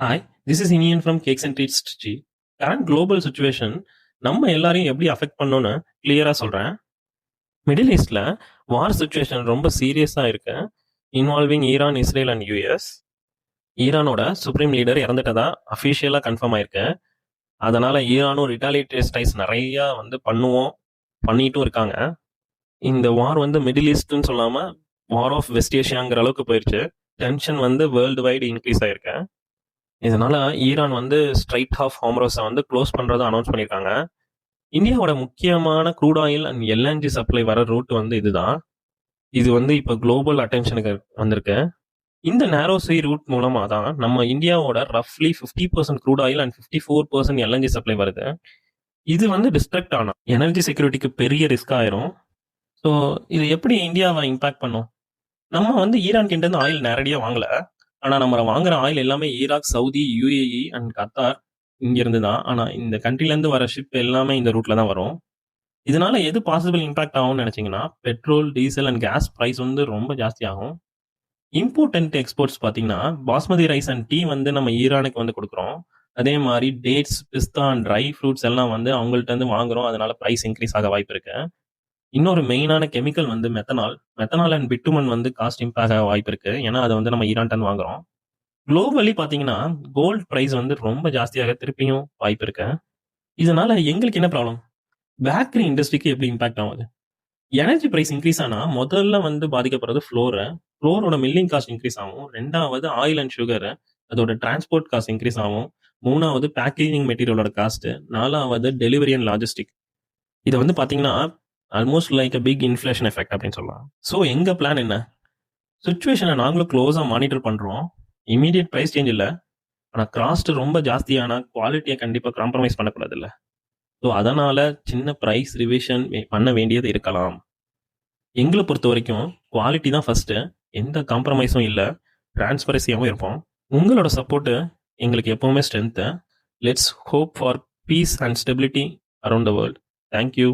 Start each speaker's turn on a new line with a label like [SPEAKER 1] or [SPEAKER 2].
[SPEAKER 1] Hi, this is Iniyan from cakes and treats Trichy. Current global situation நம்ம எல்லாரையும் எப்படி affect பண்ணும்னு கிளியரா சொல்றேன். மிடில் ஈஸ்ட்ல வார் சுச்சுவேஷன் ரொம்ப சீரியஸா இருக்கு. Involving Iran, Israel and US. ஈரானோட சுப்ரீம் லீடர் இறந்துட்டதா அஃபிஷியலா கன்ஃபார்ம் ஆயிருக்கு. அதனால ஈரானும் ரிட்டாலியேட்டரி ஸ்டைல்ஸ் நிறைய பண்ணுவோம், பண்ணிட்டும் இருக்காங்க. இந்த வார் மிடில் ஈஸ்ட்னு சொல்லாம வார் ஆஃப் வெஸ்ட் ஏஷியாங்கிற அளவுக்கு போயிருச்சு. டென்ஷன் வேர்ல்டு வைடு இன்க்ரீஸ் ஆயிருக்கு. இதனால ஈரான் ஸ்ட்ரைட் ஆஃப் ஹார்முஸை க்ளோஸ் பண்றதை அனௌன்ஸ் பண்ணியிருக்காங்க. இந்தியாவோட முக்கியமான crude oil and LNG supply வர ரூட் இதுதான். இது இப்போ குளோபல் அட்டென்ஷனுக்கு வந்திருக்கு. இந்த நேரோ சீ ரூட் மூலமா தான் நம்ம இந்தியாவோட ரஃப்லி 50% crude oil and 54% LNG supply வருது. இது டிஸ்ட்ரக்ட் ஆனா எனர்ஜி செக்யூரிட்டிக்கு பெரிய ரிஸ்க் ஆயிரும். ஸோ இது எப்படி இந்தியாவை இம்பாக்ட் பண்ணும்? நம்ம ஈரான் கிட்ட இருந்து ஆயில் நேரடியாக வாங்கல. ஆனா நம்ம வாங்குற ஆயில் எல்லாமே Iraq, Saudi, UAE and Qatar இங்க இருந்து தான். ஆனா இந்த கண்ட்ரில இருந்து வர ஷிப் எல்லாமே இந்த ரூட்ல தான் வரும். இதனால எது பாசிபிள் இம்பாக்ட் ஆகும்னு நினைச்சீங்கன்னா, petrol, diesel and gas price ரொம்ப ஜாஸ்தி ஆகும். இம்போர்ட் அண்ட் எக்ஸ்போர்ட்ஸ் பார்த்தீங்கன்னா, பாஸ்மதி ரைஸ் அண்ட் டீ நம்ம ஈரானுக்கு கொடுக்குறோம். அதே மாதிரி டேட்ஸ், பிஸ்தா அண்ட் ட்ரை ஃப்ரூட்ஸ் எல்லாம் அவங்கள்ட்ட இருந்து வாங்குறோம். அதனால பிரைஸ் இன்க்ரீஸ் ஆக வாய்ப்பு இருக்கு. இன்னொரு மெயினான chemical methanol and bitumen cost impact ஆக வாய்ப்பு இருக்கு. ஏன்னா அதை நம்ம ஈரான்ட்ட இருந்து வாங்குறோம். குளோபலி பாத்தீங்கன்னா கோல்ட் பிரைஸ் ரொம்ப ஜாஸ்தியாக திருப்பியும் வாய்ப்பு இருக்கு. இதனால எங்களுக்கு என்ன ப்ராப்ளம்? பேக்கரி இண்டஸ்ட்ரிக்கு எப்படி இம்பாக்ட் ஆகுது? எனர்ஜி பிரைஸ் இன்க்ரீஸ் ஆனா முதல்ல பாதிக்கப்படுறது ஃப்ளோரோட மில்லிங் காஸ்ட் இன்க்ரீஸ் ஆகும். ரெண்டாவது ஆயில் அண்ட் சுகர், அதோட டிரான்ஸ்போர்ட் காஸ்ட் இன்க்ரீஸ் ஆகும். மூணாவது பேக்கேஜிங் மெட்டீரியலோட காஸ்ட். நாலாவது டெலிவரி அண்ட் லாஜிஸ்டிக். இதை பாத்தீங்கன்னா almost like a big inflation effect அப்படின்னு சொல்லலாம். ஸோ எங்க பிளான் என்ன? சுச்சுவேஷனை நாங்களும் க்ளோஸா மானிட்டர் பண்றோம். இமீடியட் பிரைஸ் சேஞ்ச் இல்லை. ஆனால் காஸ்ட் ரொம்ப ஜாஸ்தியான குவாலிட்டியை கண்டிப்பாக காம்ப்ரமைஸ் பண்ணக்கூடாது இல்லை. ஸோ அதனால சின்ன ப்ரைஸ் ரிவிஷன் பண்ண வேண்டியது இருக்கலாம். எங்களை பொறுத்த வரைக்கும் குவாலிட்டி தான் ஃபர்ஸ்ட். எந்த காம்ப்ரமைஸும் இல்லை, டிரான்ஸ்பரன்சியாகவும் இருப்போம். உங்களோட சப்போர்ட்டு எங்களுக்கு எப்பவுமே strength. Let's hope for peace and stability around the world. Thank you.